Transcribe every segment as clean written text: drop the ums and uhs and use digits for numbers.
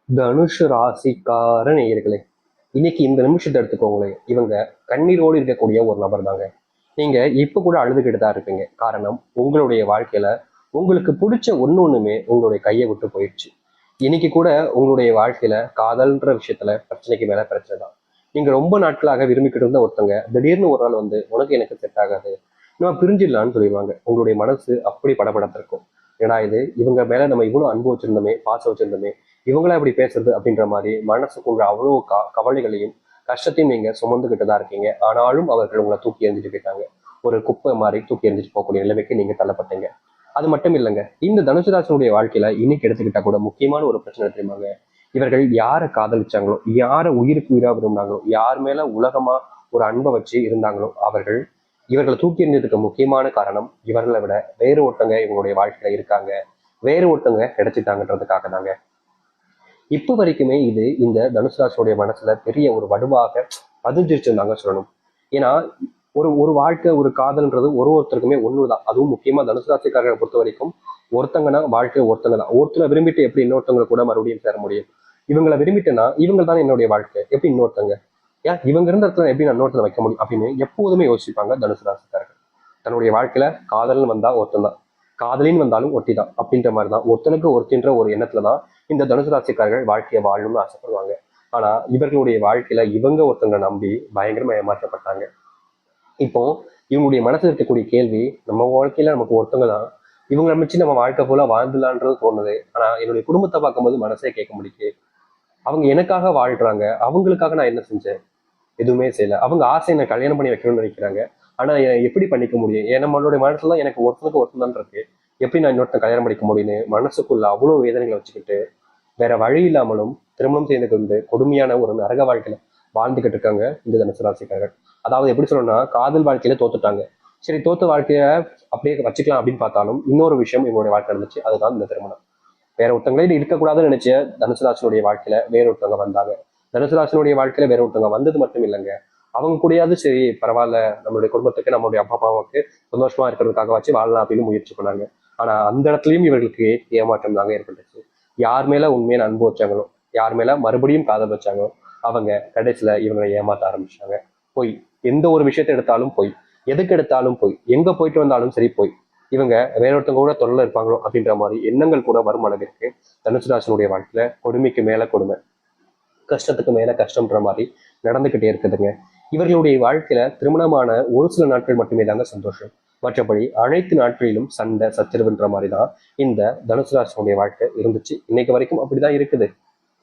தனுஷு ராசிக்கார நேயர்களே, இன்னைக்கு இந்த நிமிஷத்தை எடுத்துக்கோங்களேன். இவங்க கண்ணீரோடு இருக்கக்கூடிய ஒரு நபர் தாங்க. நீங்க இப்ப கூட அழுதுகிட்டு தான் இருப்பீங்க. காரணம், உங்களுடைய வாழ்க்கையில உங்களுக்கு பிடிச்ச ஒண்ணுமே உங்களுடைய கையை விட்டு போயிடுச்சு. இன்னைக்கு கூட உங்களுடைய வாழ்க்கையில காதல்ன்ற விஷயத்துல பிரச்சனைக்கு மேல பிரச்சனை தான். நீங்க ரொம்ப நாட்களாக விரும்பிக்கிட்டு இருந்த ஒருத்தங்க திடீர்னு ஒரு நாள் வந்து உனக்கு எனக்கு செட் ஆகாது, நம்ம பிரிஞ்சிடலான்னு சொல்லிடுவாங்க. உங்களுடைய மனசு அப்படி படபடத்திருக்கும். ஏன்னா இது இவங்க மேல நம்ம இவ்வளவு அன்பு வச்சிருந்தோமே, பாசம் வச்சிருந்தோமே, இவங்களா இப்படி பேசுறது அப்படின்ற மாதிரி மனசுக்குள்ள அவ்வளவு கவலைகளையும் கஷ்டத்தையும் நீங்க சுமந்துகிட்டு தான் இருக்கீங்க. ஆனாலும் அவர்கள் உங்களை தூக்கி எறிஞ்சிட்டு போயிட்டாங்க. ஒரு குப்பை மாதிரி தூக்கி எறிஞ்சிட்டு போகக்கூடிய நிலைமைக்கு நீங்க தள்ளப்பட்டீங்க. அது மட்டும் இல்லைங்க, இந்த தனுசு ராசினுடைய வாழ்க்கையில இன்னைக்கு எடுத்துக்கிட்டா கூட முக்கியமான ஒரு பிரச்சனை தெரியுமாங்க. இவர்கள் யாரை காதலிச்சாங்களோ, யாரை உயிருக்கு உயிரா விரும்பினாங்களோ, யார் மேல உலகமா ஒரு அன்பை வச்சு இருந்தாங்களோ அவர்கள் இவர்களை தூக்கி எறிஞ்சதுக்கு முக்கியமான காரணம் இவர்களை விட வேறு ஒருத்தங்க இவங்களுடைய வாழ்க்கையில இருக்காங்க, வேறு ஒருத்தங்க கிடைச்சிட்டாங்கன்றதுக்காக தாங்க. இப்ப வரைக்குமே இது இந்த தனுசு ராசியோடைய மனசுல பெரிய ஒரு வடுவாக பதிஞ்சிருச்சுன்னு சொல்லணும். ஏன்னா ஒரு ஒரு வாழ்க்கை, ஒரு காதல்ன்றது ஒருத்தருக்குமே ஒண்ணுதான். அதுவும் முக்கியமா தனுசு ராசிக்காரர்களை பொறுத்த வரைக்கும் ஒருத்தங்கன்னா வாழ்க்கை ஒருத்தங்க தான். ஒருத்தரை விரும்பிட்டு எப்படி இன்னொருத்தவங்களை கூட மறுபடியும் சேர முடியும்? இவங்களை விரும்பிட்டேன்னா இவங்க தான் என்னுடைய வாழ்க்கை, எப்படி இன்னொருத்தங்க? ஏன் இவங்க இருந்த இடத்துல எப்படி நான் இன்னொருத்தரை வைக்க முடியும் அப்படின்னு எப்போதுமே யோசிப்பாங்க தனுசு ராசிக்காரர்கள். தன்னுடைய வாழ்க்கையில காதல்னு வந்தா ஒருத்தன் தான், காதலின்னு வந்தாலும் ஒட்டி தான் அப்படின்ற மாதிரி தான், ஒருத்தனுக்கு ஒருத்தின்ற ஒரு எண்ணத்துலதான் இந்த தனுசு ராசிக்காரர்கள் வாழ்க்கையை வாழணும்னு ஆசைப்படுவாங்க. ஆனா இவர்களுடைய வாழ்க்கையில இவங்க ஒருத்தங்க நம்பி பயங்கரமா ஏமாற்றப்பட்டாங்க. இப்போ இவங்களுடைய மனசுல இருக்கக்கூடிய கேள்வி, நம்ம வாழ்க்கையில நமக்கு ஒருத்தவங்க தான், இவங்களை மிச்சு நம்ம வாழ்க்கை போல வாழ்ந்துலான்றது தோணுது. ஆனா என்னுடைய குடும்பத்தை பார்க்கும்போது மனசே கேட்க முடியுது. அவங்க எனக்காக வாழ்றாங்க, அவங்களுக்காக நான் என்ன செஞ்சேன்? எதுவுமே செய்யல. அவங்க ஆசை என்ன கல்யாணம் பண்ணி வைக்கணும்னு நினைக்கிறாங்க. ஆனா எப்படி பண்ணிக்க முடியும்? ஏன்னா நம்மளுடைய மனசுல எனக்கு ஒருத்தனுக்கு ஒருத்தன் தான் இருக்கு, எப்படி நான் இன்னொருத்தன் கல்யாணம் பண்ணிக்க முடியும்னு மனசுக்குள்ள அவ்வளவு வேதனைகளை வச்சுக்கிட்டு வேற வழி இல்லாமலும் திருமணம் செய்து கொண்டு கொடுமையான ஒரு நரக வாழ்க்கையில வாழ்ந்துகிட்டு இருக்காங்க இந்த தனுசு ராசிக்காரர்கள். அதாவது எப்படி சொல்லணும்னா, காதல் வாழ்க்கையில தோத்துட்டாங்க. சரி, தோத்த வாழ்க்கைய அப்படியே வச்சுக்கலாம் அப்படின்னு பார்த்தாலும் இன்னொரு விஷயம் இவங்களுடைய வாழ்க்கை இருந்துச்சு, அதுதான் இந்த திருமணம். வேற ஒருத்தங்களே இருக்கக்கூடாதுன்னு நினைச்ச தனுசு ராசினுடைய வாழ்க்கையில வேற ஒருத்தவங்க வந்தாங்க. தனுசு ராசினுடைய வாழ்க்கையில வேற ஒருத்தவங்க வந்தது மட்டும் இல்லைங்க, அவங்க கூடயாவது சரி பரவாயில்ல, நம்மளுடைய குடும்பத்துக்கு நம்மளுடைய அப்பா அம்மாவுக்கு சந்தோஷமா இருக்கிறதுக்காக வச்சு வாழலாம் அப்படின்னு முயற்சி பண்ணாங்க. ஆனா அந்த இடத்துலயும் இவர்களுக்கு ஏமாற்றம் தாங்க ஏற்பட்டுச்சு. யார் மேல உண்மையான அன்பு வச்சாங்களோ, யார் மேல மறுபடியும் காதல் வச்சாங்களோ அவங்க கடைசியில இவங்களை ஏமாத்த ஆரம்பிச்சாங்க. பொய், எந்த ஒரு விஷயத்தை எடுத்தாலும் பொய், எதுக்கு எடுத்தாலும் பொய், எங்க போயிட்டு வந்தாலும் சரி பொய். இவங்க வேற ஒருத்தவங்க கூட தொடர்ல இருப்பாங்களோ அப்படின்ற மாதிரி எண்ணங்கள் கூட வரும் அளவிற்கு தனுசு ராசினுடைய வாழ்க்கையில கொடுமைக்கு மேல கொடுமை, கஷ்டத்துக்கு மேல கஷ்டம்ன்ற மாதிரி நடந்துகிட்டே இருக்குதுங்க. இவர்களுடைய வாழ்க்கையில திருமணமான ஒரு சில நாட்கள் மட்டுமே தாங்க சந்தோஷம். மற்றபடி அனைத்து நாட்களிலும் சண்டை சச்சரவுன்ற மாதிரி தான் இந்த தனுசு ராசினுடைய வாழ்க்கை இருந்துச்சு. இன்னைக்கு வரைக்கும் அப்படிதான் இருக்குது.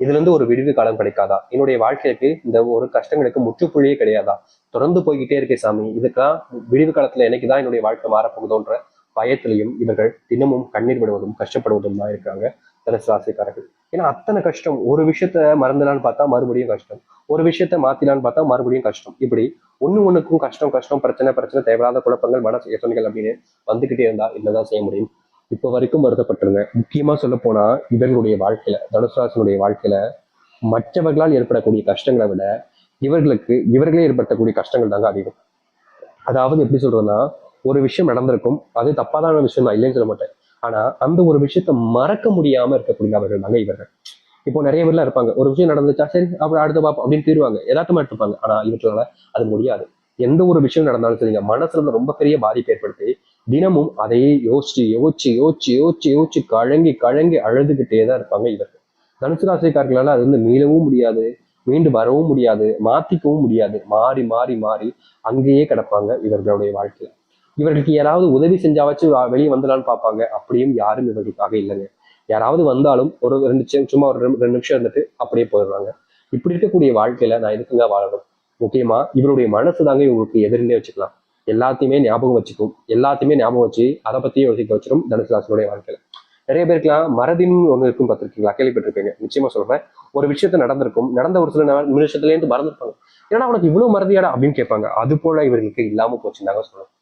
இதுல இருந்து ஒரு விடுவு காலம் கிடைக்காதா? என்னுடைய வாழ்க்கைக்கு இந்த ஒரு கஷ்டங்களுக்கு முற்றுப்புள்ளியே கிடையாதா? தொடர்ந்து போய்கிட்டே இருக்கே சாமி, இதுக்கெல்லாம் விடுவு காலத்துல என்னைக்குதான் என்னுடைய வாழ்க்கை மாறப்போகுதோன்ற பயத்திலையும் இவர்கள் தினமும் கண்ணீர் விடுவதும் கஷ்டப்படுவதும் தான் இருக்காங்க தனுசு ராசிக்காரர்கள். ஏன்னா அத்தனை கஷ்டம். ஒரு விஷயத்த மறந்துலான்னு பார்த்தா மறுபடியும் கஷ்டம், ஒரு விஷயத்த மாத்திலான்னு பார்த்தா மறுபடியும் கஷ்டம். இப்படி ஒண்ணுக்கும் கஷ்டம் கஷ்டம், பிரச்சனை பிரச்சனை, தேவையில்லாத குழப்பங்கள், மன யோசனைகள் அப்படின்னு வந்துகிட்டே இருந்தா என்னதான் செய்ய முடியும்? இப்ப வரைக்கும் வருத்தப்பட்டிருங்க. முக்கியமா சொல்ல போனா இவர்களுடைய வாழ்க்கையில, தனுசு வாழ்க்கையில மற்றவர்களால் ஏற்படக்கூடிய கஷ்டங்களை விட இவர்களே ஏற்படுத்தக்கூடிய கஷ்டங்கள் தாங்க அதிகம். அதாவது எப்படி சொல்றதுன்னா, ஒரு விஷயம் நடந்திருக்கும், அது தப்பாதான விஷயம் தான், இல்லைன்னு சொல்ல மாட்டேன். ஆனா அந்த ஒரு விஷயத்த மறக்க முடியாம இருக்கக்கூடிய அவர்கள் தாங்க இவர்கள். இப்போ நிறைய பேர்லாம் இருப்பாங்க, ஒரு விஷயம் நடந்துச்சா சரி அப்புறம் அடுத்த பாப்போம் அப்படின்னு தீருவாங்க, யதார்த்தமா எடுத்துப்பாங்க. ஆனா இவற்றால அது முடியாது. எந்த ஒரு விஷயம் நடந்தாலும் சரிங்க, மனசுல இருந்து ரொம்ப பெரிய பாதிப்பு ஏற்படுத்தி தினமும் அதையே யோசிச்சு யோசிச்சு யோசிச்சு யோசிச்சு யோசிச்சு கழங்கி கழங்கி அழுதுகிட்டே தான் இருப்பாங்க இவர்கள். தனுசு ராசிக்காரர்களால அது வந்து மீளவும் முடியாது, மீண்டு வரவும் முடியாது, மாத்திக்கவும் முடியாது. மாறி மாறி மாறி அங்கேயே கிடப்பாங்க இவர்களுடைய வாழ்க்கையில. இவர்களுக்கு யாராவது உதவி செஞ்சாவச்சு வெளியே வந்துடலான்னு பார்ப்பாங்க, அப்படியும் யாரும் இவர்களுக்காக இல்லைங்க. யாராவது வந்தாலும் ஒரு சும்மா ஒரு 2 நிமிஷம் இருந்துட்டு அப்படியே போயிடுறாங்க. இப்படி இருக்கக்கூடிய வாழ்க்கையில நான் எதுக்குங்க வாழணும்? முக்கியமா இவருடைய மனசு தாங்க இவங்களுக்கு எதிரிலே வச்சுக்கலாம். எல்லாத்தையுமே ஞாபகம் வச்சுக்கும், எல்லாத்தையுமே ஞாபகம் வச்சு அதை பத்தியே யோசிக்க வச்சிடும் தனுசு ராசினுடைய வாழ்க்கையில. நிறைய பேருக்குலாம் மறதின்னு ஒண்ணு இருக்கும், பார்த்திருக்கீங்களா? கேள்விப்பட்டிருப்பீங்க. நிச்சயமா சொல்றேன். ஒரு விஷயத்த நடந்திருக்கும், நடந்த ஒரு சில நிமிஷத்துல இருந்து மறந்துருப்பாங்க. ஏன்னா உனக்கு இவ்வளவு மறதியாடா அப்படின்னு கேட்பாங்க. அது போல இவர்களுக்கு இல்லாம போச்சுன்னாங்க சொல்லணும்.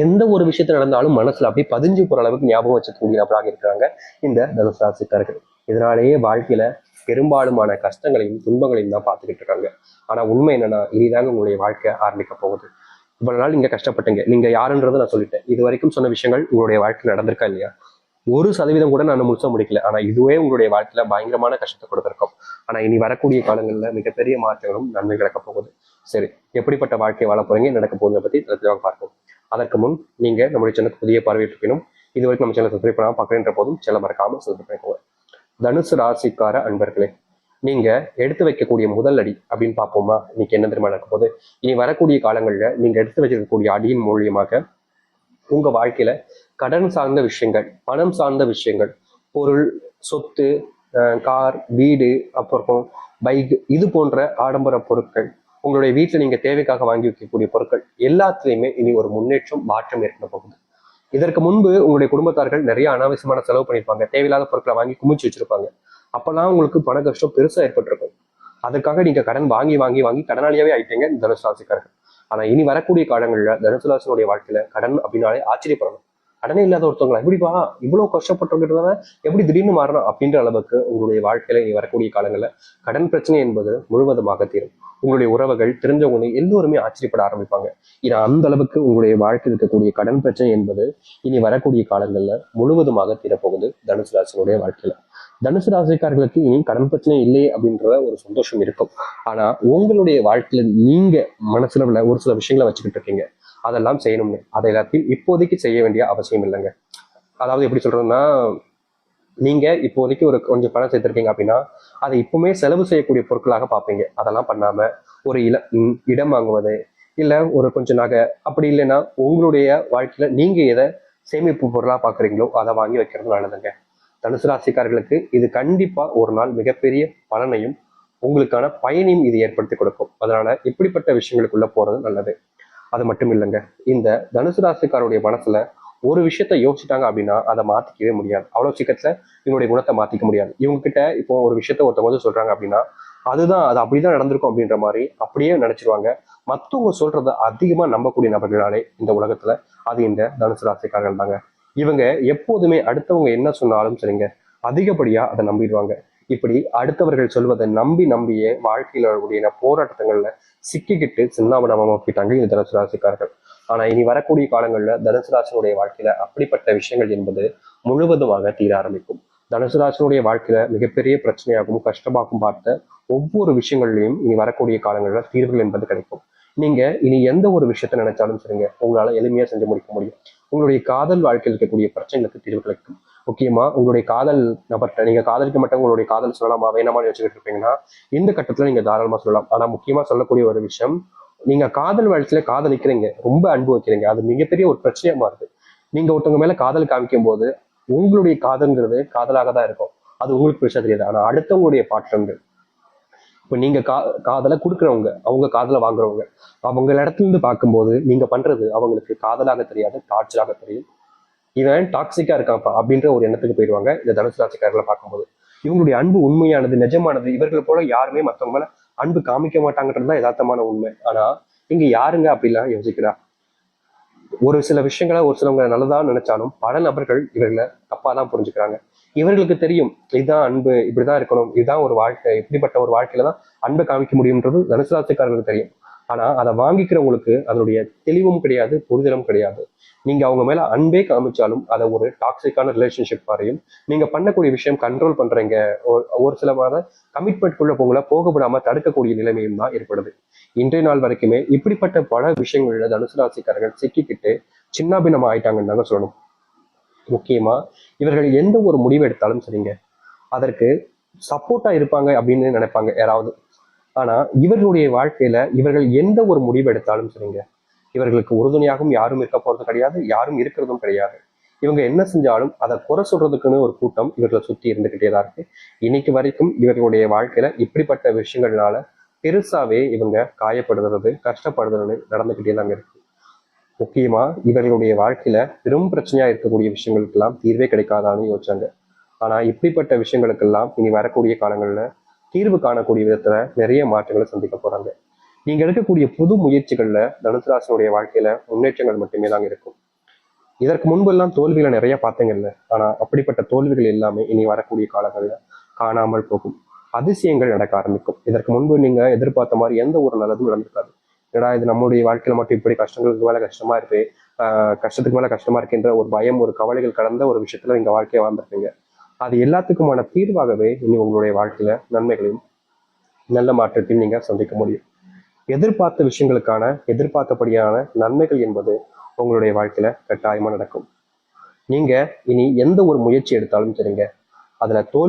எந்த ஒரு விஷயத்த நடந்தாலும் மனசுல அப்படியே பதிஞ்சு போற அளவுக்கு ஞாபகம் வச்சுக்கூடிய நபராக இருக்கிறாங்க இந்த தனுசு ராசிக்காரர்கள். இதனாலேயே வாழ்க்கையில பெரும்பாலுமான கஷ்டங்களையும் துன்பங்களையும் தான் பார்த்துக்கிட்டு இருக்காங்க. ஆனா உண்மை என்னன்னா, இனிதாங்க உங்களுடைய வாழ்க்கை ஆரம்பிக்க போகுது. இவ்வளவு நாள் நீங்க கஷ்டப்பட்டீங்க, நீங்க யாருன்றதை நான் சொல்லிட்டேன். இது வரைக்கும் சொன்ன விஷயங்கள் உங்களுடைய வாழ்க்கையில் நடந்திருக்கா இல்லையா? 1% கூட நான் முழுசா முடிக்கல. ஆனா இதுவே உங்களுடைய வாழ்க்கையில பயங்கரமான கஷ்டத்தை கொடுத்திருக்கும். ஆனா இனி வரக்கூடிய காலங்கள்ல மிகப்பெரிய மாற்றங்களும் நன்மை கிடக்க போகுது. சரி, எப்படிப்பட்ட வாழ்க்கை வாழ போறீங்க, நடக்க போகுதை பத்தி தெளிவாக பார்ப்போம். அதற்கு முன் நீங்க நம்முடைய சேனலுக்கு புதிய பார்வையிட்டிருக்கணும். இது வரைக்கும் நம்ம சேனல் சப்ஸ்கிரைப் பண்ணாம பார்க்கறேன்ற போதும் சேனல் மறக்காம சப்ஸ்கிரைப் பண்ணிக்கோங்க. தனுசு ராசிக்கார அன்பர்களே, நீங்க எடுத்து வைக்கக்கூடிய முதல் அடி அப்படின்னு பார்ப்போமா? இன்னைக்கு என்ன தெரியுமா நடக்க போகுது? இனி வரக்கூடிய காலங்கள்ல நீங்க எடுத்து வச்சிருக்கக்கூடிய அடியின் மூலியமாக உங்க வாழ்க்கையில கடன் சார்ந்த விஷயங்கள், பணம் சார்ந்த விஷயங்கள், பொருள், சொத்து, கார், வீடு, அப்புறம் பைக், இது போன்ற ஆடம்பர பொருட்கள், உங்களுடைய வீட்டில் நீங்க தேவைக்காக வாங்கி வைக்கக்கூடிய பொருட்கள் எல்லாத்துலேயுமே இனி ஒரு முன்னேற்றம், மாற்றம் ஏற்பட போகுது. இதற்கு முன்பு உங்களுடைய குடும்பத்தார்கள் நிறைய அனாவசியமான செலவு பண்ணியிருப்பாங்க. தேவையில்லாத பொருட்களை வாங்கி குமிச்சு வச்சிருப்பாங்க. அப்பெல்லாம் உங்களுக்கு பண கஷ்டம் பெருசா ஏற்பட்டிருக்கும். அதுக்காக நீங்க கடன் வாங்கி வாங்கி வாங்கி கடனாளியாவே ஆயிட்டீங்க தனுசு ராசிக்காரர்கள். ஆனா இனி வரக்கூடிய காலங்கள்ல தனுசு ராசினுடைய வாழ்க்கையில கடன் அப்படின்னாலே ஆச்சரியப்படணும். கடனே இல்லாத ஒருத்தவங்களா எப்படிப்பா இவ்வளவு கஷ்டப்பட்டிருக்கிறத எப்படி திடீர்னு மாறணும் அப்படின்ற அளவுக்கு உங்களுடைய வாழ்க்கையில இனி வரக்கூடிய காலங்கள்ல கடன் பிரச்சனை என்பது முழுவதுமாக தீரும். உங்களுடைய உறவுகள், தெரிஞ்சவங்க எல்லோருமே ஆச்சரியப்பட ஆரம்பிப்பாங்க. ஏன்னா அந்த அளவுக்கு உங்களுடைய வாழ்க்கையில் இருக்கக்கூடிய கடன் பிரச்சனை என்பது இனி வரக்கூடிய காலங்கள்ல முழுவதுமாக தீரப்போகுது தனுசு ராசினுடைய வாழ்க்கையில. தனுசு ராசிக்காரர்களுக்கு இனி கடன் பிரச்சனை இல்லை அப்படின்ற ஒரு சந்தோஷம் இருக்கும். ஆனா உங்களுடைய வாழ்க்கையில நீங்க மனசுல உள்ள ஒரு சில விஷயங்களை வச்சுக்கிட்டு இருக்கீங்க, அதெல்லாம் செய்யணும்னு. அதை எல்லாத்தையும் இப்போதைக்கு செய்ய வேண்டிய அவசியம் இல்லைங்க. அதாவது எப்படி சொல்றதுன்னா, நீங்க இப்போதைக்கு ஒரு கொஞ்சம் பணம் சேர்த்திருக்கீங்க அப்படின்னா அதை இப்பவுமே செலவு செய்யக்கூடிய பொருட்களாக பார்ப்பீங்க. அதெல்லாம் பண்ணாம ஒரு இடம் வாங்குவது, இல்ல ஒரு கொஞ்சம் நகை, அப்படி இல்லைன்னா உங்களுடைய வாழ்க்கையில நீங்க எதை சேமிப்பு பொருளா பாக்குறீங்களோ அதை வாங்கி வைக்கிறது நல்லதுங்க. தனுசு ராசிக்காரர்களுக்கு இது கண்டிப்பா ஒரு நாள் மிகப்பெரிய பலனையும் உங்களுக்கான பயனையும் இது ஏற்படுத்தி கொடுக்கும். அதனால இப்படிப்பட்ட விஷயங்களுக்குள்ள போறது நல்லது. அது மட்டும் இல்லைங்க, இந்த தனுசு ராசிக்காரருடைய மனசுல ஒரு விஷயத்த யோசிச்சிட்டாங்க அப்படின்னா அதை மாத்திக்கவே முடியாது. அவ்வளவு சீக்கிரத்துல இவங்களுடைய குணத்தை மாத்திக்க முடியாது. இவங்க கிட்ட இப்போ ஒரு விஷயத்த ஒருத்தவங்க சொல்றாங்க அப்படின்னா அதுதான், அது அப்படிதான் நடந்திருக்கும் அப்படின்ற மாதிரி அப்படியே நினைச்சிருவாங்க. மத்தவங்க சொல்றத அதிகமா நம்பக்கூடிய நபர்களாலே இந்த உலகத்துல அது இந்த தனுசு ராசிக்காரர்கள் தாங்க. இவங்க எப்போதுமே அடுத்தவங்க என்ன சொன்னாலும் சரிங்க, அதிகப்படியா அதை நம்பிடுவாங்க. இப்படி அடுத்தவர்கள் சொல்வதை நம்பி நம்பியே வாழ்க்கையில போராட்டங்கள்ல சிக்கிக்கிட்டு சின்னாபனமா போயிட்டாங்க இந்த தனுசு ராசிக்காரர்கள். ஆனா இனி வரக்கூடிய காலங்கள்ல தனுசு ராசினுடைய வாழ்க்கையில அப்படிப்பட்ட விஷயங்கள் என்பது முழுவதுமாக தீர ஆரம்பிக்கும். தனுசு ராசினுடைய வாழ்க்கையில மிகப்பெரிய பிரச்சனையாகவும் கஷ்டமாகவும் பார்த்த ஒவ்வொரு விஷயங்கள்லையும் இனி வரக்கூடிய காலங்கள்ல தீர்வுகள் என்பது கிடைக்கும். நீங்க இனி எந்த ஒரு விஷயத்த நினைச்சாலும் சரிங்க, உங்களால எளிமையா செஞ்சு முடிக்க முடியும். உங்களுடைய காதல் வாழ்க்கையில் இருக்கக்கூடிய பிரச்சனைகளுக்கு தீர்வு கிடைக்கும். முக்கியமா உங்களுடைய காதல் நபர்கிட்ட நீங்க காதலிக்க மட்டும் உங்களுடைய காதல் சொல்லலாமா வேணாமா வச்சுக்கிட்டு இருப்பீங்கன்னா இந்த கட்டத்துல நீங்க தாராளமா சொல்லலாம். ஆனா முக்கியமா சொல்லக்கூடிய ஒரு விஷயம், நீங்க காதல் வாழ்க்கையில காதலிக்கிறீங்க, ரொம்ப அன்பு வைக்கிறீங்க, அது மிகப்பெரிய ஒரு பிரச்சனையா மாறுது. நீங்க ஒருத்தவங்க மேல காதல் காமிக்கும் போது உங்களுடைய காதல்ங்கிறது காதலாக தான் இருக்கும். அது உங்களுக்கு பெருசா தெரியாது. ஆனா அடுத்தவங்களுடைய பார்ட்னர், இப்ப நீங்க காதலை கொடுக்குறவங்க, அவங்க காதலை வாங்குறவங்க, அவங்க இடத்துல இருந்து பார்க்கும்போது நீங்க பண்றது அவங்களுக்கு காதலாக தெரியாது, டார்ச்சராக தெரியும். இவன் டாக்ஸிக்கா இருக்கான்ப்பா அப்படின்ற ஒரு எண்ணத்துக்கு போயிடுவாங்க இந்த தனுசு ராசிக்காரர்களை பார்க்கும்போது. இவங்களுடைய அன்பு உண்மையானது, நிஜமானது. இவர்கள் போல யாருமே மற்றவங்க மேல அன்பு காமிக்க மாட்டாங்கன்றதுதான் யதார்த்தமான உண்மை. ஆனா இங்க யாருங்க அப்படிலாம் யோசிக்கிறா? ஒரு சில விஷயங்களை ஒரு சிலவங்க நல்லதா நினைச்சாலும் பல நபர்கள் இவர்களை தப்பா தான் புரிஞ்சுக்கிறாங்க. இவர்களுக்கு தெரியும் இதுதான் அன்பு, இப்படிதான் இருக்கணும், இதுதான் ஒரு வாழ்க்கை, இப்படிப்பட்ட ஒரு வாழ்க்கையில தான் அன்பை காமிக்க முடியும்ன்றது தனுசு ராசிக்காரர்களுக்கு தெரியும். ஆனா அதை வாங்கிக்கிறவங்களுக்கு அதனுடைய தெளிவும் கிடையாது, புரிதலும் கிடையாது. நீங்க அவங்க மேல அன்பே காமிச்சாலும் அதை ஒரு டாக்ஸிக்கான ரிலேஷன்ஷிப் வரையும் நீங்க பண்ணக்கூடிய விஷயம் கண்ட்ரோல் பண்றீங்க. ஒரு சில கமிட்மெண்ட்குள்ள போகல போக விடாம தடுக்கக்கூடிய நிலைமையும் தான் ஏற்படுது. இன்றைய நாள் வரைக்குமே இப்படிப்பட்ட பல விஷயங்கள்ல தனுசு ராசிக்காரர்கள் சிக்கிக்கிட்டு சின்னாபின்னமா ஆயிட்டாங்கன்னு தாங்க சொல்லணும். முக்கியமா இவர்கள் எந்த ஒரு முடிவு எடுத்தாலும் சரிங்க, அதற்கு சப்போர்ட்டா இருப்பாங்க அப்படின்னு நினைப்பாங்க யாராவது. ஆனா இவர்களுடைய வாழ்க்கையில இவர்கள் எந்த ஒரு முடிவு எடுத்தாலும் சரிங்க, இவர்களுக்கு உறுதுணையாகவும் யாரும் இருக்க போறது கிடையாது, யாரும் இருக்கிறதும் கிடையாது. இவங்க என்ன செஞ்சாலும் அதை குறை சொல்றதுக்குன்னு ஒரு கூட்டம் இவர்களை சுத்தி இருந்துகிட்டே தான் இருக்கு. இன்னைக்கு வரைக்கும் இவர்களுடைய வாழ்க்கையில இப்படிப்பட்ட விஷயங்கள்னால பெருசாவே இவங்க காயப்படுறது, கஷ்டப்படுறது நடந்துகிட்டே தாங்க இருக்கு. முக்கியமா இவர்களுடைய வாழ்க்கையில பெரும் பிரச்சனையா இருக்கக்கூடிய விஷயங்களுக்கெல்லாம் தீர்வே கிடைக்காதான்னு யோசிச்சாங்க. ஆனா இப்படிப்பட்ட விஷயங்களுக்கெல்லாம் இனி வரக்கூடிய காலங்கள்ல தீர்வு காணக்கூடிய விதத்துல நிறைய மாற்றங்களை சந்திக்க போறாங்க. நீங்க எடுக்கக்கூடிய புது முயற்சிகள்ல தனுசு ராசினுடைய வாழ்க்கையில முன்னேற்றங்கள் மட்டுமே தாங்க இருக்கும். இதற்கு முன்பு எல்லாம் தோல்விகளை நிறைய பார்த்தீங்கல்ல, ஆனா அப்படிப்பட்ட தோல்விகள் எல்லாமே இனி வரக்கூடிய காலங்கள்ல காணாமல் போகும். அதிசயங்கள் நடக்க ஆரம்பிக்கும். இதற்கு முன்பு நீங்க எதிர்பார்த்த மாதிரி எந்த ஒரு நல்லதும் நடந்திருக்காது. ஏடா இது நம்மளுடைய வாழ்க்கையில மட்டும் இப்படி கஷ்டங்களுக்கு மேல கஷ்டமா இருக்கு, கஷ்டத்துக்கு மேல கஷ்டமா இருக்கின்ற ஒரு பயம், ஒரு கவலைகள் கடந்த ஒரு விஷயத்துல நீங்க வாழ்க்கையை வாழ்ந்திருப்பீங்க. அது எல்லாத்துக்குமான தீர்வாகவே இனி உங்களுடைய வாழ்க்கையில நன்மைகளையும் நல்ல மாற்றத்தையும் நீங்க சந்திக்க முடியும். எதிர்பார்த்த விஷயங்களுக்கான எதிர்பார்த்தபடியான நன்மைகள் என்பது உங்களுடைய வாழ்க்கையில கட்டாயமா நடக்கும். நீங்க இனி எந்த ஒரு முயற்சி எடுத்தாலும் சரிங்க, அதுல தோல்வி